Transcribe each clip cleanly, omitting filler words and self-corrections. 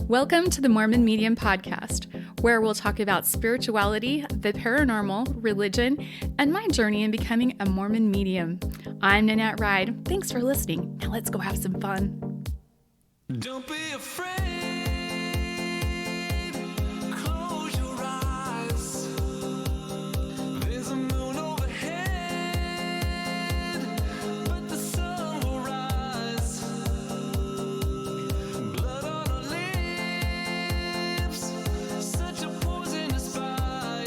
Welcome to the Mormon Medium Podcast, where we'll talk about spirituality, the paranormal, religion, and my journey in becoming a Mormon medium. I'm Nanette Ride. Thanks for listening. Now let's go have some fun. Don't be afraid. Close your eyes. There's a moon overhead, but the sun will rise. Blood on our lips, such a poisonous bite.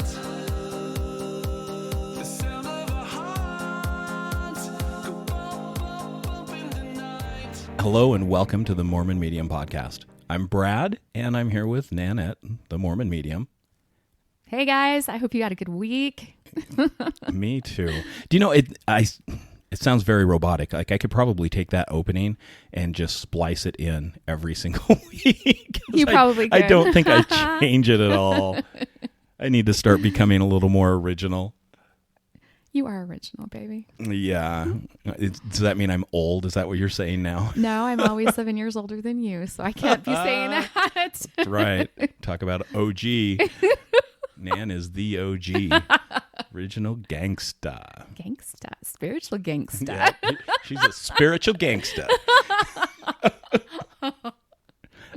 The sound of our hearts go bump, bump, bump in the night. Hello and welcome to the Mormon Medium Podcast. I'm Brad, and I'm here with Nanette, the Mormon Medium. Hey guys, I hope you had a good week. Me too. Do you know, it sounds very robotic. Like I could probably take that opening and just splice it in every single week. You probably could. I don't think I change it at all. I need to start becoming a little more original. You are original, baby. Yeah. Does that mean I'm old? Is that what you're saying now? No, I'm always 7 years older than you, so I can't be saying that. Right. Talk about OG. Nan is the OG. Original gangsta. Gangsta, spiritual gangsta. Yeah, she's a spiritual gangsta.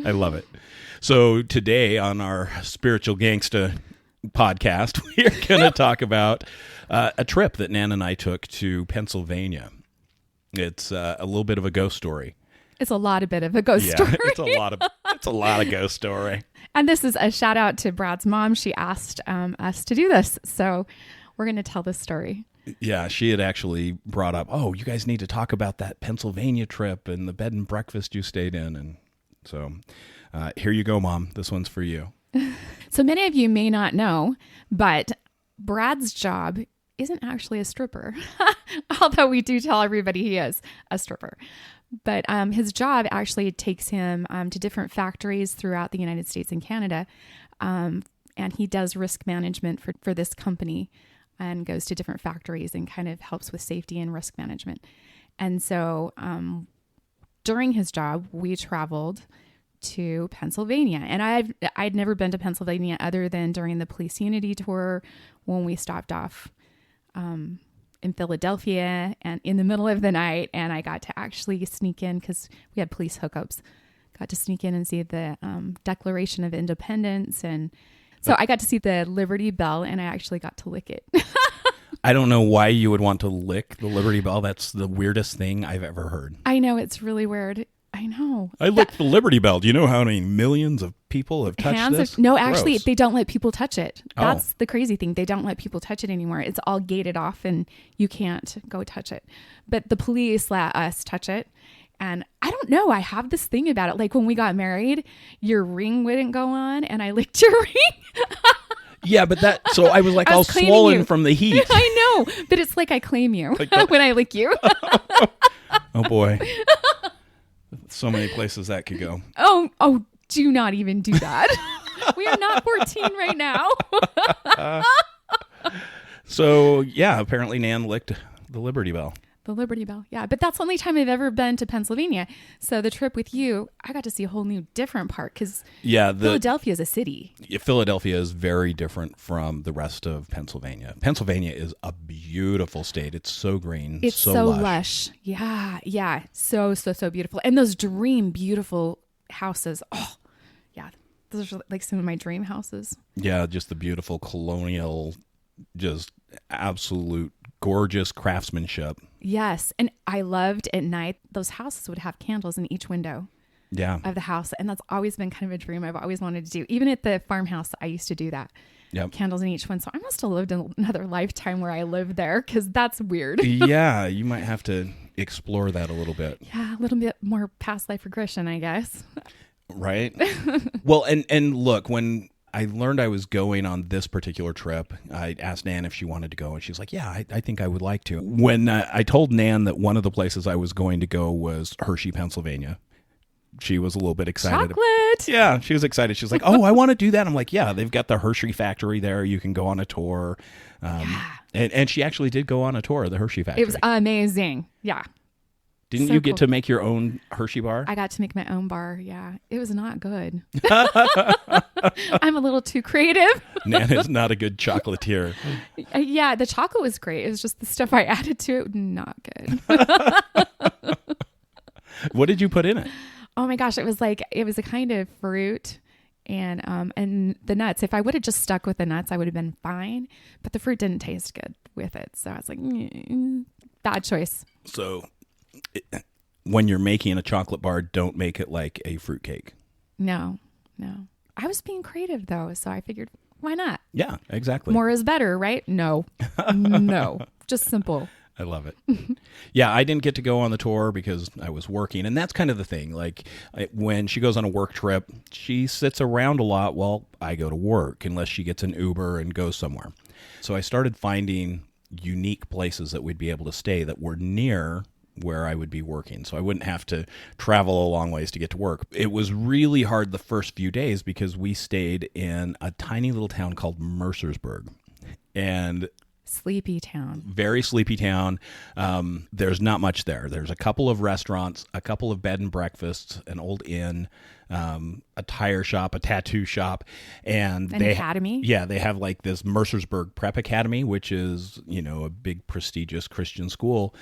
I love it. So today on our spiritual gangsta podcast, we are going to talk about a trip that Nan and I took to Pennsylvania. It's a little bit of a ghost story. It's a lot of bit of a ghost story. It's a lot of ghost story. And this is a shout out to Brad's mom. She asked us to do this. So we're going to tell this story. Yeah, she had actually brought up, oh, you guys need to talk about that Pennsylvania trip and the bed and breakfast you stayed in. And so here you go, Mom. This one's for you. So many of you may not know, but Brad's job isn't actually a stripper, although we do tell everybody he is a stripper. But his job actually takes him to different factories throughout the United States and Canada, and he does risk management for this company and goes to different factories and kind of helps with safety and risk management. And so during his job, we traveled to Pennsylvania, and I'd never been to Pennsylvania other than during the Police Unity tour when we stopped off in Philadelphia and in the middle of the night, and I got to actually sneak in because we had police hookups. Got to sneak in and see the Declaration of Independence, and so I got to see the Liberty Bell, and I actually got to lick it. I don't know why you would want to lick the Liberty Bell. That's the weirdest thing I've ever heard. I know, it's really weird. I know. I licked the Liberty Bell. Do you know how many millions of people have touched this? No, actually, Gross. they don't let people touch it. That's the crazy thing. They don't let people touch it anymore. It's all gated off and you can't go touch it. But the police let us touch it. And I don't know. I have this thing about it. Like when we got married, your ring wouldn't go on and I licked your ring. Yeah, but so I was like all swollen from the heat. I know. But it's like I claim you when I lick you. Oh, boy. So many places that could go. Oh, do not even do that. We are not 14 right now. So, yeah, apparently Nan licked the Liberty Bell. The Liberty Bell. Yeah, but that's the only time I've ever been to Pennsylvania. So the trip with you, I got to see a whole new different part because Philadelphia is a city. Philadelphia is very different from the rest of Pennsylvania. Pennsylvania is a beautiful state. It's so green. It's so lush. Yeah. So beautiful. And those dream beautiful houses. Oh, yeah. Those are like some of my dream houses. Yeah, just the beautiful colonial, just absolute gorgeous craftsmanship. Yes. And I loved at night, those houses would have candles in each window of the house. And that's always been kind of a dream I've always wanted to do. Even at the farmhouse, I used to do that. Yep. Candles in each one. So I must have lived another lifetime where I lived there because that's weird. Yeah, you might have to explore that a little bit. Yeah, a little bit more past life regression, I guess. Right. Well, and look, when I learned I was going on this particular trip, I asked Nan if she wanted to go, and she's like, yeah, I think I would like to. When I told Nan that one of the places I was going to go was Hershey, Pennsylvania, she was a little bit excited. Chocolate! Yeah, she was excited. She was like, oh, I want to do that. I'm like, yeah, they've got the Hershey factory there. You can go on a tour. And she actually did go on a tour of the Hershey factory. It was amazing. Yeah. Didn't So you get cool. to make your own Hershey bar? I got to make my own bar. Yeah, it was not good. I'm a little too creative. Nan is not a good chocolatier. Yeah, the chocolate was great. It was just the stuff I added to it, not good. What did you put in it? Oh my gosh, it was a kind of fruit and the nuts. If I would have just stuck with the nuts, I would have been fine. But the fruit didn't taste good with it, so I was like, bad choice. So, when you're making a chocolate bar, don't make it like a fruitcake. No. I was being creative though, so I figured, why not? Yeah, exactly. More is better, right? No, just simple. I love it. Yeah, I didn't get to go on the tour because I was working. And that's kind of the thing. Like when she goes on a work trip, she sits around a lot while I go to work, unless she gets an Uber and goes somewhere. So I started finding unique places that we'd be able to stay that were near where I would be working. So I wouldn't have to travel a long ways to get to work. It was really hard the first few days because we stayed in a tiny little town called Mercersburg. And Sleepy town. very sleepy town. There's not much there. There's a couple of restaurants, a couple of bed and breakfasts, an old inn, a tire shop, a tattoo shop, and An academy? Yeah, they have like this Mercersburg Prep Academy, which is, a big prestigious Christian school.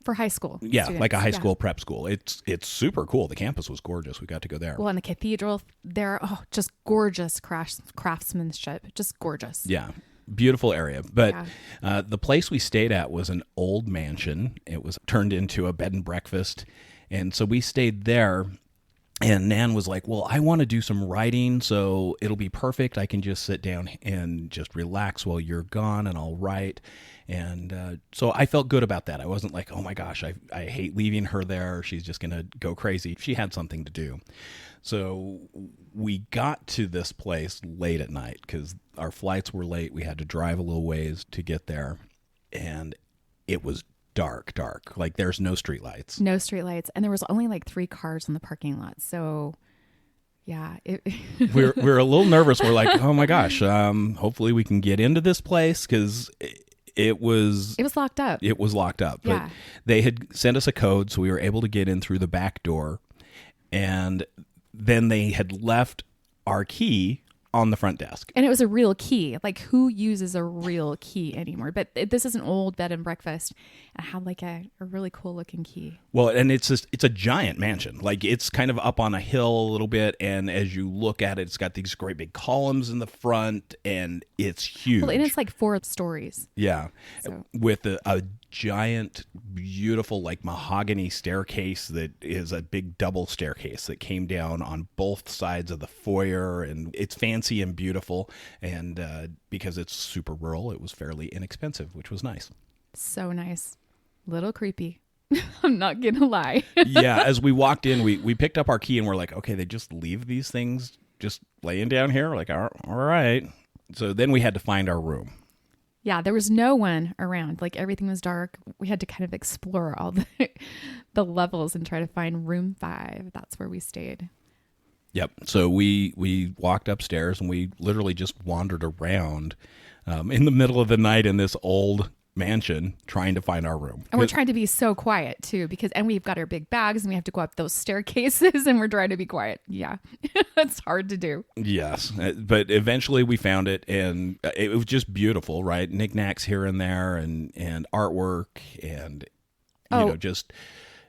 For high school. Yeah, students. like a high Yeah. school prep school. It's super cool. The campus was gorgeous. We got to go there. Well, and the cathedral there, just gorgeous craftsmanship. Just gorgeous. Yeah. Beautiful area. But Yeah. the place we stayed at was an old mansion. It was turned into a bed and breakfast. And so we stayed there. And Nan was like, well, I want to do some writing, so it'll be perfect. I can just sit down and just relax while you're gone, and I'll write. And so I felt good about that. I wasn't like, oh my gosh, I hate leaving her there. She's just going to go crazy. She had something to do. So we got to this place late at night because our flights were late. We had to drive a little ways to get there. And it was dark. Like there's no streetlights. No streetlights. And there was only like 3 cars in the parking lot. So, yeah. We're a little nervous. We're like, oh my gosh, hopefully we can get into this place because it was locked up. It was locked up. Yeah. But they had sent us a code, so we were able to get in through the back door. And then they had left our key on the front desk. And it was a real key. Like, who uses a real key anymore? But this is an old bed and breakfast. I had like a really cool looking key. Well, and it's a giant mansion. Like it's kind of up on a hill a little bit, and as you look at it, it's got these great big columns in the front, and it's huge. Well, and it's like 4 stories. Yeah, So- with a giant, beautiful, like mahogany staircase that is a big double staircase that came down on both sides of the foyer, and it's fancy and beautiful. And because it's super rural, it was fairly inexpensive, which was nice. So nice. Little creepy. I'm not gonna lie. Yeah, as we walked in, we picked up our key and we're like, okay, they just leave these things just laying down here? We're like, all right. So then we had to find our room. Yeah, there was no one around. Like everything was dark. We had to kind of explore all the levels and try to find room 5. That's where we stayed. Yep. So we walked upstairs and we literally just wandered around in the middle of the night in this old mansion trying to find our room. And we're trying to be so quiet too, and we've got our big bags and we have to go up those staircases and we're trying to be quiet. Yeah, it's hard to do. Yes. But eventually we found it, and it was just beautiful, right? Knickknacks here and there and artwork and, just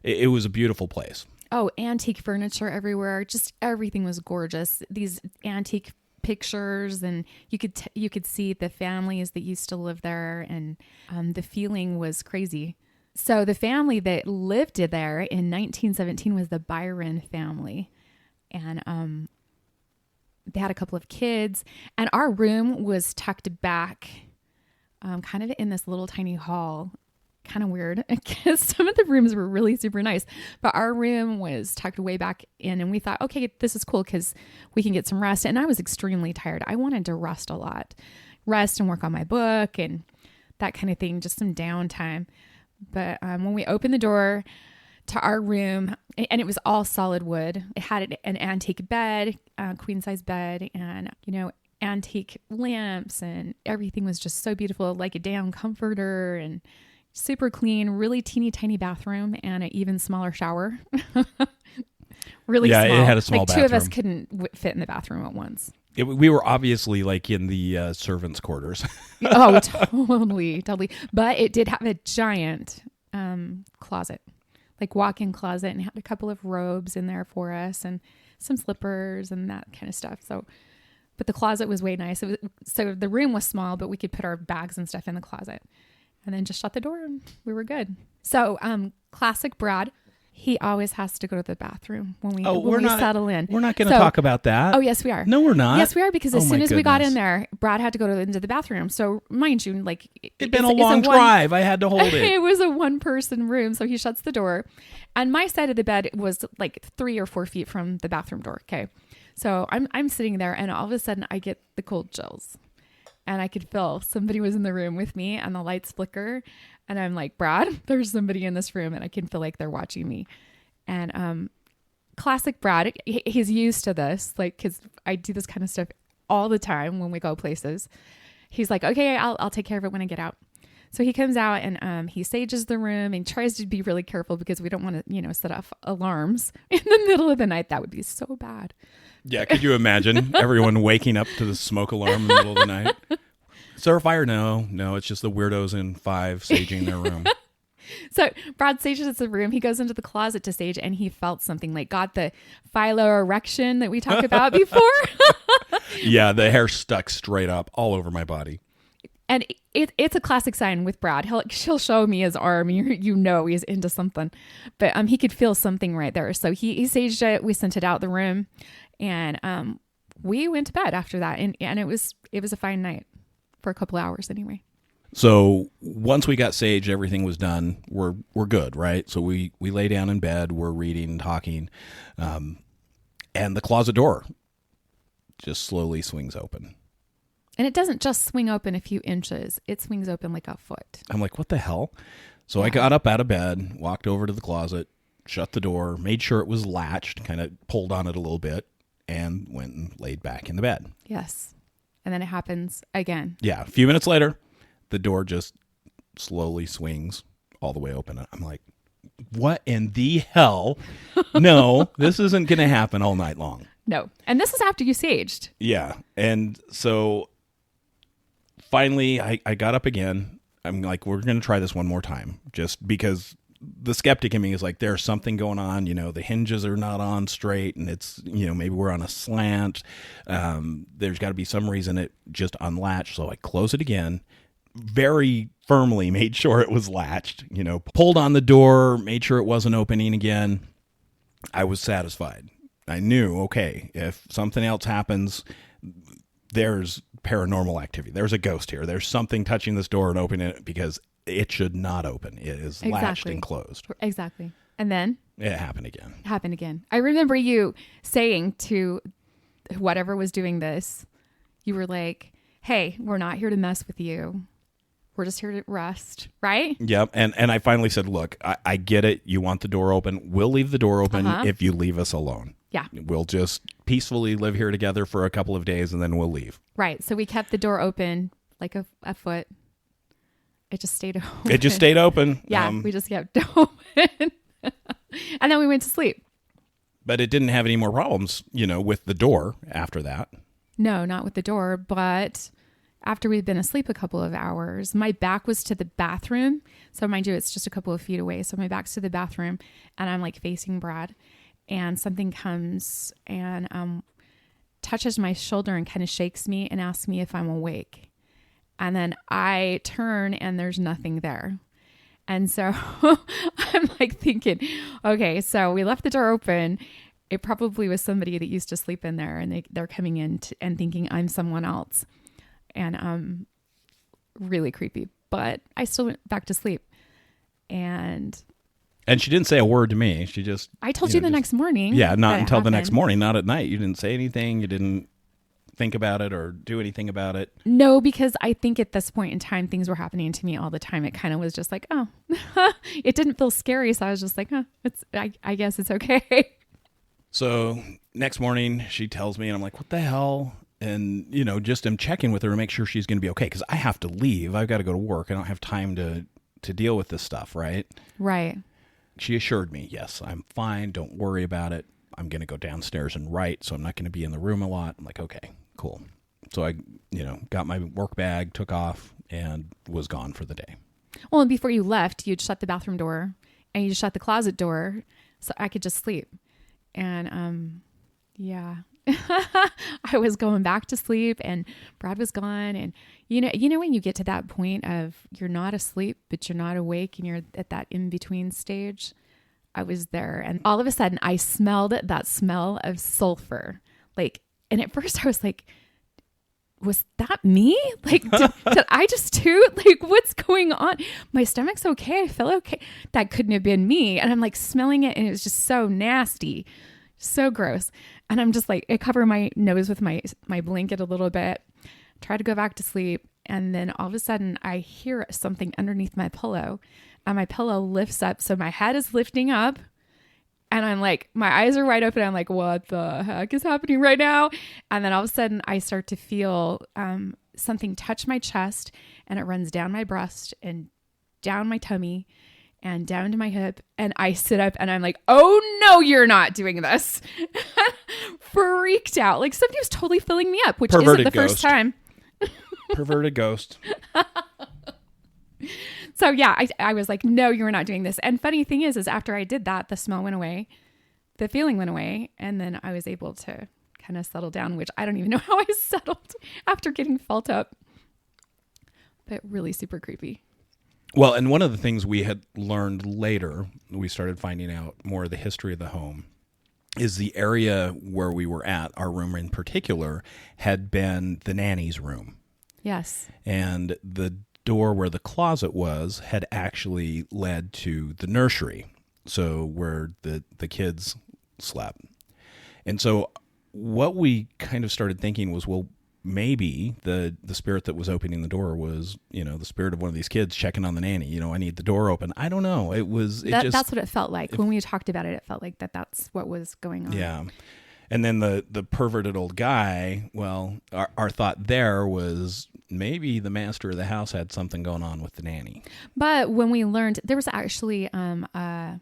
it was a beautiful place. Oh, antique furniture everywhere. Just everything was gorgeous. These antique pictures, and you could see the families that used to live there, and the feeling was crazy. So the family that lived there in 1917 was the Byron family, and they had a couple of kids, and our room was tucked back kind of in this little tiny hall. Kind of weird because some of the rooms were really super nice, but our room was tucked way back in, and we thought, okay, this is cool because we can get some rest. And I was extremely tired. I wanted to rest a lot, rest and work on my book and that kind of thing, just some downtime. But when we opened the door to our room, and it was all solid wood, it had an antique bed, queen size bed, and antique lamps, and everything was just so beautiful, like a down comforter, and super clean, really teeny tiny bathroom and an even smaller shower. Really Yeah, small. it had a small like two of us bathroom. couldn't fit in the bathroom at once. We were obviously like in the servants' quarters. Oh, totally. But it did have a giant closet, like walk-in closet, and had a couple of robes in there for us and some slippers and that kind of stuff. So, but the closet was way nice. So the room was small, but we could put our bags and stuff in the closet and then just shut the door and we were good. So, classic Brad. He always has to go to the bathroom when we settle in. We're not going to talk about that. Oh, yes, we are. No, we're not. Yes, we are, because as Oh, soon my as we got goodness. in there, Brad had to go into the bathroom. So mind you, like It'd been a long drive. I had to hold it. It was a one-person room, so he shuts the door. And my side of the bed was like 3 or 4 feet from the bathroom door. Okay. So I'm sitting there and all of a sudden I get the cold chills. And I could feel somebody was in the room with me and the lights flicker. And I'm like, Brad, there's somebody in this room and I can feel like they're watching me. And classic Brad, he's used to this, like, because I do this kind of stuff all the time when we go places. He's like, okay, I'll take care of it when I get out. So he comes out and he sages the room and tries to be really careful because we don't want to, set off alarms in the middle of the night. That would be so bad. Yeah, could you imagine everyone waking up to the smoke alarm in the middle of the night? Is there a fire? No, it's just the weirdos in 5 saging their room. So Brad sages the room. He goes into the closet to sage and he felt something, like got the philo-erection that we talked about before. Yeah, the hair stuck straight up all over my body. And it's a classic sign with Brad. He'll show me his arm. You know he's into something. But he could feel something right there. So he saged it. We sent it out the room. And we went to bed after that. And it was a fine night for a couple hours anyway. So once we got sage, everything was done. We're good, right? So we lay down in bed. We're reading, talking. And the closet door just slowly swings open. And it doesn't just swing open a few inches. It swings open like a foot. I'm like, what the hell? So I got up out of bed, walked over to the closet, shut the door, made sure it was latched, kind of pulled on it a little bit, and went and laid back in the bed. Yes. And then it happens again. Yeah. A few minutes later, the door just slowly swings all the way open. I'm like, what in the hell? No, this isn't going to happen all night long. No. And this is after you saged. Yeah. And so finally, I got up again. I'm like, we're going to try this one more time, just because the skeptic in me is like, there's something going on. The hinges are not on straight, and it's, maybe we're on a slant. There's got to be some reason it just unlatched. So I close it again, very firmly made sure it was latched, pulled on the door, made sure it wasn't opening again. I was satisfied. I knew, okay, if something else happens, there's paranormal activity. There's a ghost here. There's something touching this door and opening it, because it should not open. It is latched and closed. Exactly. And then it happened again. I remember you saying to whatever was doing this, you were like, hey, we're not here to mess with you. We're just here to rest, right? Yep. And I finally said, look, I get it. You want the door open. We'll leave the door open if you leave us alone. Yeah. We'll just peacefully live here together for a couple of days and then we'll leave. Right. So we kept the door open like a foot. It just stayed open. It just stayed open. Yeah. We just kept it open. And then we went to sleep. But it didn't have any more problems, with the door after that. No, not with the door. But after we'd been asleep a couple of hours, my back was to the bathroom. So mind you, it's just a couple of feet away. So my back's to the bathroom and I'm like facing Brad, and something comes and touches my shoulder and kind of shakes me and asks me if I'm awake. And then I turn and there's nothing there. And so I'm like thinking, okay, so we left the door open. It probably was somebody that used to sleep in there, and they're coming in and thinking I'm someone else. And really creepy. But I still went back to sleep. And she didn't say a word to me. She just... I told you the next morning. Yeah, not until the next morning, not at night. You didn't say anything. You didn't think about it or do anything about it. No, because I think at this point in time, things were happening to me all the time. It kind of was just like, oh, it didn't feel scary. So I was just like, I guess it's okay. So next morning she tells me, and I'm like, what the hell? And, just am checking with her to make sure she's going to be okay, because I have to leave. I've got to go to work. I don't have time to to deal with this stuff, right? Right. She assured me, yes, I'm fine. Don't worry about it. I'm going to go downstairs and write, so I'm not going to be in the room a lot. I'm like, okay, cool. So I, got my work bag, took off, and was gone for the day. Well, and before you left, you'd shut the bathroom door and you shut the closet door so I could just sleep. And, yeah, I was going back to sleep and Brad was gone. And, when you get to that point of you're not asleep, but you're not awake and you're at that in-between stage, I was there. And all of a sudden I smelled that smell of sulfur. And at first I was like, was that me? Did I just toot? What's going on? My stomach's okay. I feel okay. That couldn't have been me. And I'm smelling it and it was just so nasty, so gross. And I'm just I cover my nose with my blanket a little bit, try to go back to sleep. And then all of a sudden I hear something underneath my pillow and my pillow lifts up. So my head is lifting up. And I'm my eyes are wide open. I'm what the heck is happening right now? And then all of a sudden I start to feel something touch my chest and it runs down my breast and down my tummy and down to my hip. And I sit up and I'm oh no, you're not doing this. Freaked out. Somebody was totally filling me up, which Perverted isn't the ghost. first time. Perverted ghost. So yeah, I was no, you're not doing this. And funny thing is after I did that, the smell went away, the feeling went away. And then I was able to kind of settle down, which I don't even know how I settled after getting felt up, but really super creepy. Well, and one of the things we had learned later, we started finding out more of the history of the home, is the area where we were at, our room in particular, had been the nanny's room. Yes. And the door where the closet was had actually led to the nursery, so where the kids slept. And so what we kind of started thinking was, well, maybe the spirit that was opening the door was, the spirit of one of these kids checking on the nanny. I need the door open. I don't know. That's what it felt like. When we talked about it, it felt like that's what was going on. Yeah. And then the perverted old guy, well, our thought there was maybe the master of the house had something going on with the nanny. But when we learned, there was actually a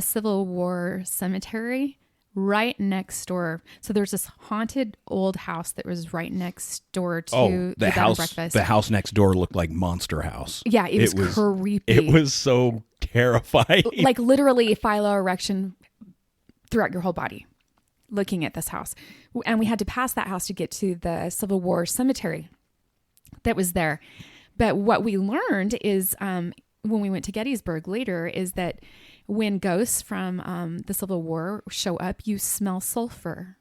Civil War cemetery right next door. So there's this haunted old house that was right next door to the bed and breakfast. The house next door looked like Monster House. Yeah, it was creepy. It was so terrifying. Literally philo-erection throughout your whole body looking at this house. And we had to pass that house to get to the Civil War cemetery that was there. But what we learned is when we went to Gettysburg later is that when ghosts from the Civil War show up, you smell sulfur.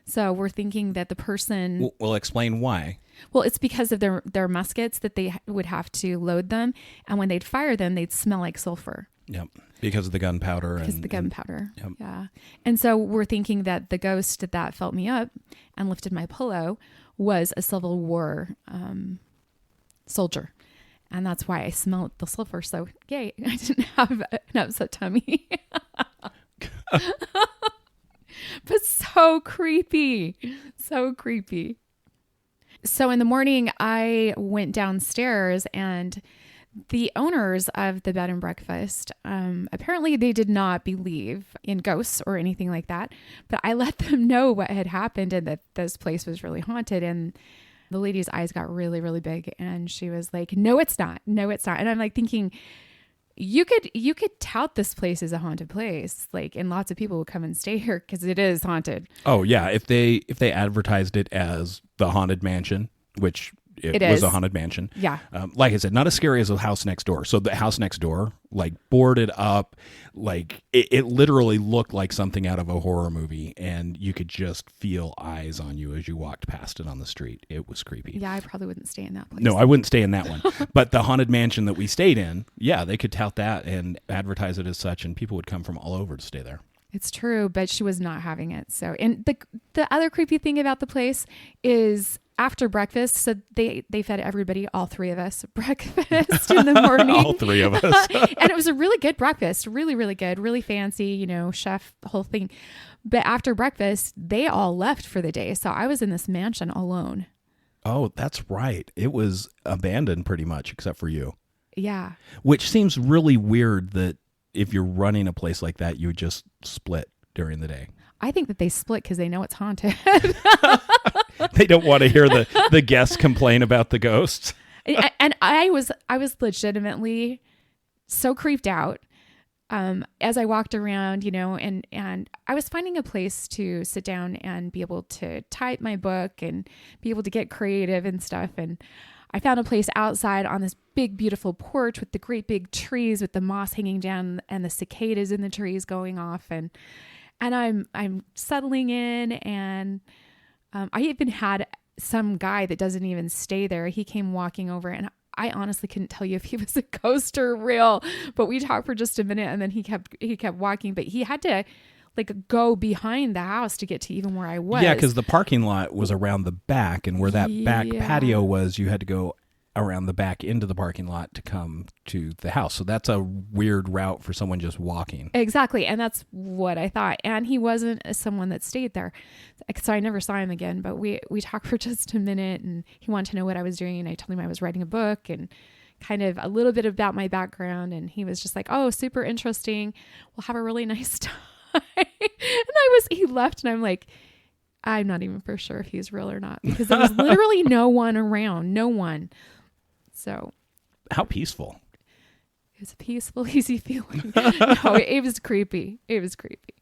So we're thinking that the person... Well, explain why. Well, it's because of their muskets that they would have to load them. And when they'd fire them, they'd smell like sulfur. Yep. Because of the gunpowder. Because of the gunpowder. Yep. Yeah. And so we're thinking that the ghost that felt me up and lifted my pillow was a Civil War soldier. And that's why I smelled the sulfur. So, yay, I didn't have an upset tummy. But so creepy. So creepy. So in the morning, I went downstairs and the owners of the bed and breakfast, apparently they did not believe in ghosts or anything like that. But I let them know what had happened and that this place was really haunted. And the lady's eyes got really, really big. And she was like, no, it's not. No, it's not. And I'm thinking, you could tout this place as a haunted place. And lots of people will come and stay here because it is haunted. Oh, yeah. If they advertised it as the haunted mansion, which it was a haunted mansion. Yeah. Like I said, not as scary as the house next door. So the house next door, boarded up, it literally looked like something out of a horror movie, and you could just feel eyes on you as you walked past it on the street. It was creepy. Yeah, I probably wouldn't stay in that place. No, I wouldn't stay in that one. But the haunted mansion that we stayed in, yeah, they could tout that and advertise it as such, and people would come from all over to stay there. It's true, but she was not having it. So, and the other creepy thing about the place is after breakfast, so they fed everybody, all three of us, breakfast in the morning. All three of us. And it was a really good breakfast, really, really good, really fancy, chef, the whole thing. But after breakfast, they all left for the day. So I was in this mansion alone. Oh, that's right. It was abandoned pretty much, except for you. Yeah. Which seems really weird that if you're running a place like that, you would just split during the day. I think that they split because they know it's haunted. They don't want to hear the guests complain about the ghosts. And I was legitimately so creeped out as I walked around, and I was finding a place to sit down and be able to type my book and be able to get creative and stuff. And I found a place outside on this big, beautiful porch with the great big trees with the moss hanging down and the cicadas in the trees going off. And I'm settling in, and I even had some guy that doesn't even stay there. He came walking over, and I honestly couldn't tell you if he was a ghost or real, but we talked for just a minute, and then he kept walking, but he had to go behind the house to get to even where I was. Yeah, because the parking lot was around the back, and where that back patio was, you had to go around the back into the parking lot to come to the house. So that's a weird route for someone just walking. Exactly. And that's what I thought. And he wasn't someone that stayed there. So I never saw him again, but we talked for just a minute, and he wanted to know what I was doing. And I told him I was writing a book and kind of a little bit about my background. And he was just like, oh, super interesting. We'll have a really nice time. And he left, and I'm like, I'm not even for sure if he's real or not, because there was literally no one around, no one. So how peaceful. It was a peaceful, easy feeling. No, it was creepy. It was creepy.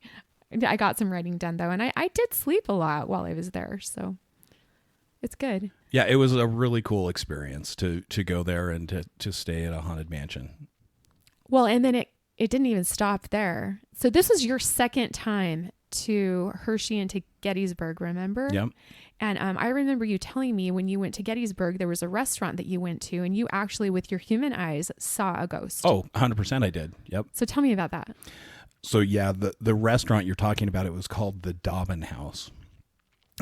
I got some writing done though, and I did sleep a lot while I was there, so it's good. Yeah, it was a really cool experience to go there and to stay at a haunted mansion. Well, and then it didn't even stop there. So this was your second time to Hershey and to Gettysburg, remember? Yep. And I remember you telling me when you went to Gettysburg, there was a restaurant that you went to, and you actually, with your human eyes, saw a ghost. Oh, 100% I did. Yep. So tell me about that. So yeah, the restaurant you're talking about, it was called the Dobbin House.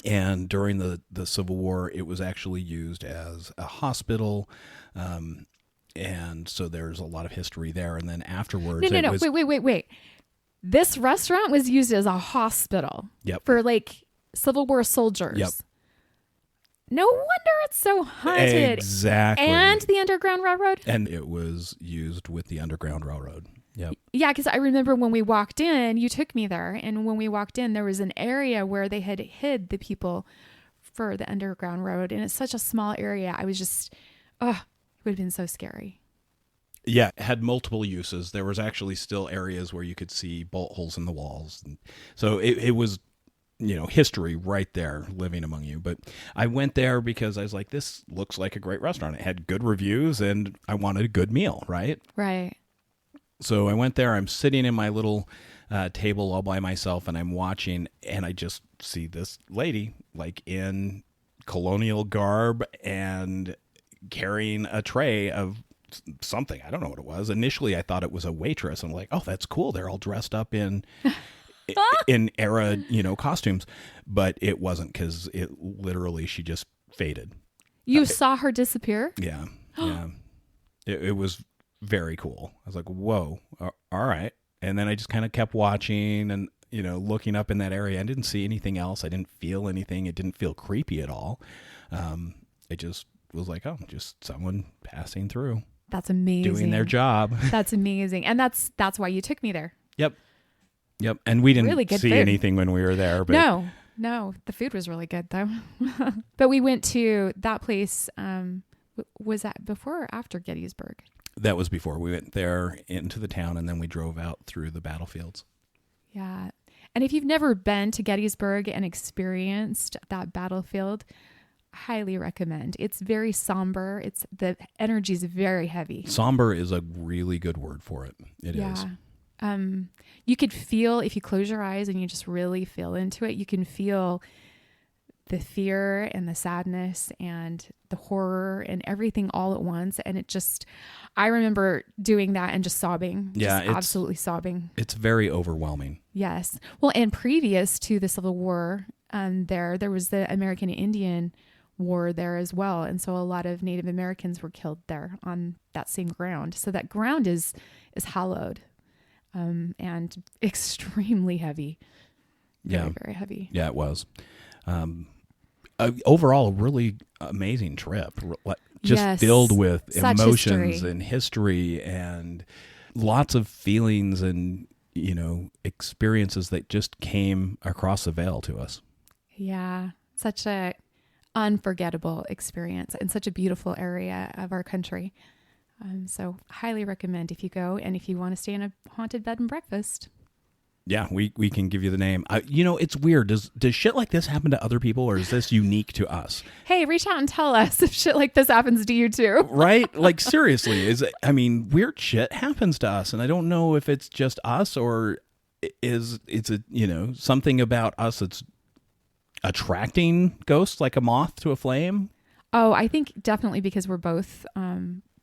And during the Civil War, it was actually used as a hospital. And so there's a lot of history there. And then afterwards... No. Wait. This restaurant was used as a hospital. Yep. For Civil War soldiers. Yep. No wonder it's so haunted. Exactly. And the Underground Railroad? And it was used with the Underground Railroad. Yep. Yeah, because I remember when we walked in, you took me there, and when we walked in, there was an area where they had hid the people for the Underground Road, and it's such a small area. I was just, it would have been so scary. Yeah, it had multiple uses. There was actually still areas where you could see bolt holes in the walls. And so it was, history right there living among you. But I went there because I was like, this looks like a great restaurant. It had good reviews, and I wanted a good meal, right? Right. So I went there. I'm sitting in my little table all by myself, and I'm watching, and I just see this lady in colonial garb and carrying a tray of something. I don't know what it was. Initially, I thought it was a waitress. I'm like, oh, that's cool. They're all dressed up in era, costumes. But it wasn't, because she just faded. You saw her disappear? Yeah. Yeah. It was very cool. I was like, whoa, all right. And then I just kind of kept watching and, looking up in that area. I didn't see anything else. I didn't feel anything. It didn't feel creepy at all. It just was like, oh, just someone passing through. That's amazing. Doing their job. That's amazing. And that's why you took me there. Yep. And we didn't really good see food. anything when we were there. But No. The food was really good, though. But we went to that place. Was that before or after Gettysburg? That was before. We went there into the town, and then we drove out through the battlefields. Yeah. And if you've never been to Gettysburg and experienced that battlefield, highly recommend. It's very somber. The energy is very heavy. Somber is a really good word for it. It is. You could feel, if you close your eyes and you just really feel into it, you can feel the fear and the sadness and the horror and everything all at once. And I remember doing that and just sobbing. Yeah, just absolutely sobbing. It's very overwhelming. Yes. Well, and previous to the Civil War, there was the American Indian War there as well. And so a lot of Native Americans were killed there on that same ground. So that ground is hallowed, and extremely heavy. Very, very heavy. Yeah, it was. Overall, a really amazing trip. just Yes. filled with Such emotions history. and history and lots of feelings and, experiences that just came across the veil to us. Yeah. Such a unforgettable experience in such a beautiful area of our country. So highly recommend if you go and if you want to stay in a haunted bed and breakfast. Yeah, we can give you the name. It's weird. Does shit like this happen to other people, or is this unique to us? Hey, reach out and tell us if shit like this happens to you too. Right? Like, seriously, weird shit happens to us, and I don't know if it's just us or it's something about us that's attracting ghosts like a moth to a flame. Oh, I think definitely because we're both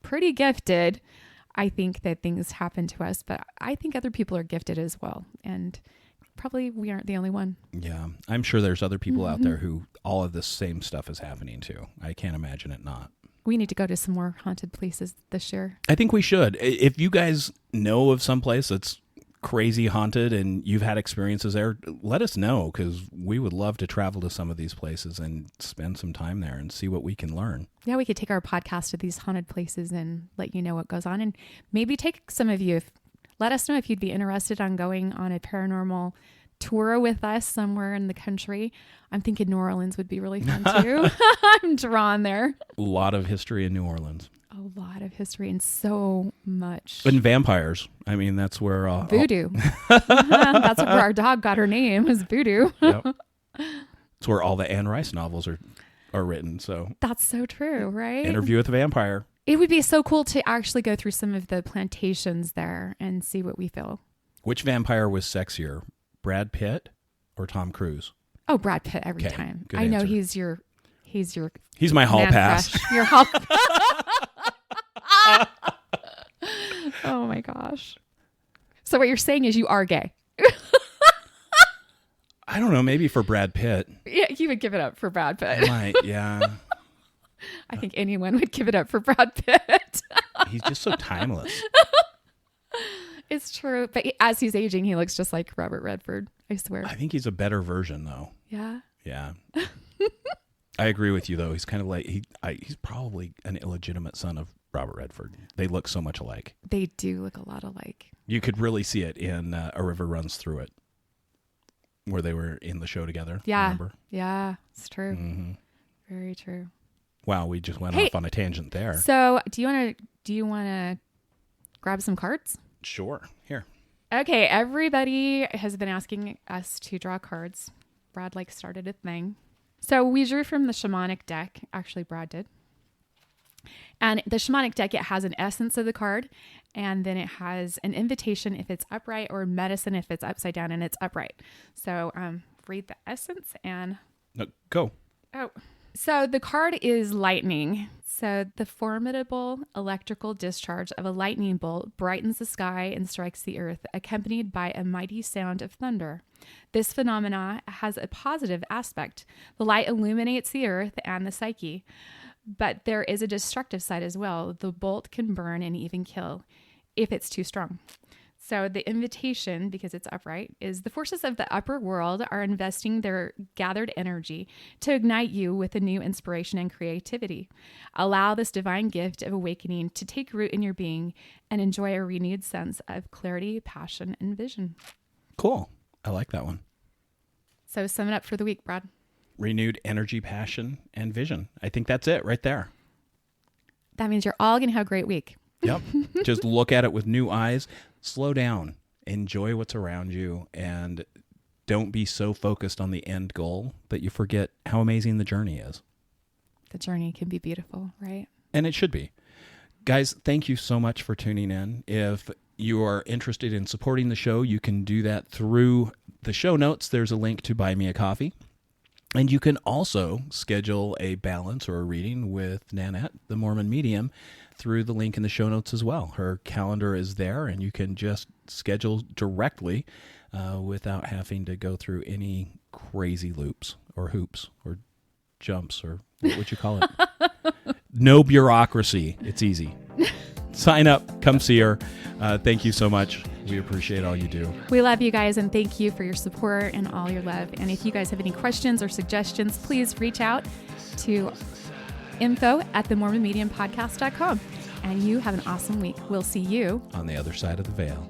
pretty gifted. I think that things happen to us, but I think other people are gifted as well. And probably we aren't the only one. Yeah, I'm sure there's other people out there who all of this same stuff is happening to. I can't imagine it not. We need to go to some more haunted places this year. I think we should. If you guys know of some place that's crazy haunted and you've had experiences there, let us know, because we would love to travel to some of these places and spend some time there and see what we can learn. Yeah, we could take our podcast to these haunted places and let you know what goes on, and maybe take some of you. Let us know if you'd be interested on going on a paranormal tour with us somewhere in the country. I'm thinking New Orleans would be really fun too. I'm drawn there. A lot of history in New Orleans. A lot of history and so much. And vampires. I mean, that's where... Voodoo. That's where our dog got her name, is Voodoo. Yep. It's where all the Anne Rice novels are written. So That's so true, right? Interview with a Vampire. It would be so cool to actually go through some of the plantations there and see what we feel. Which vampire was sexier, Brad Pitt or Tom Cruise? Oh, Brad Pitt every Okay, time. good I know answer. he's your He's my hall man pass. crush. Your hall. Oh my gosh. So what you're saying is you are gay. I don't know, maybe for Brad Pitt. Yeah, you would give it up for Brad I Pitt. might, yeah. I think anyone would give it up for Brad Pitt. He's just so timeless. It's true. But as he's aging, he looks just like Robert Redford, I swear. I think he's a better version, though. Yeah. Yeah. I agree with you, though. He's kind of like, he's probably an illegitimate son of Robert Redford. They look so much alike. They do look a lot alike. You could really see it in A River Runs Through It, where they were in the show together. Yeah. Remember? Yeah, it's true. Mm-hmm. Very true. Wow, we just went Hey. off on a tangent there. So do you want to grab some cards? Sure. Here. Okay, everybody has been asking us to draw cards. Brad started a thing. So we drew from the shamanic deck. Actually, Brad did. And the shamanic deck, it has an essence of the card, and then it has an invitation if it's upright, or medicine if it's upside down and it's upright. So read the essence and... No, go. Oh. So the card is lightning. So the formidable electrical discharge of a lightning bolt brightens the sky and strikes the earth, accompanied by a mighty sound of thunder. This phenomena has a positive aspect. The light illuminates the earth and the psyche. But there is a destructive side as well. The bolt can burn and even kill if it's too strong. So the invitation, because it's upright, is the forces of the upper world are investing their gathered energy to ignite you with a new inspiration and creativity. Allow this divine gift of awakening to take root in your being and enjoy a renewed sense of clarity, passion, and vision. Cool. I like that one. So sum it up for the week, Brad. Renewed energy, passion, and vision. I think that's it right there. That means you're all going to have a great week. Yep. Just look at it with new eyes. Slow down. Enjoy what's around you. And don't be so focused on the end goal that you forget how amazing the journey is. The journey can be beautiful, right? And it should be. Guys, thank you so much for tuning in. If you are interested in supporting the show, you can do that through the show notes. There's a link to buy me a coffee. And you can also schedule a balance or a reading with Nanette, the Mormon medium, through the link in the show notes as well. Her calendar is there, and you can just schedule directly without having to go through any crazy loops or hoops or jumps, or what would you call it? No bureaucracy. It's easy. Sign up. Come see her. Thank you so much. We appreciate all you do. We love you guys, and thank you for your support and all your love. And if you guys have any questions or suggestions, please reach out to info@themormonmediumpodcast.com. And you have an awesome week. We'll see you On the other side of the veil.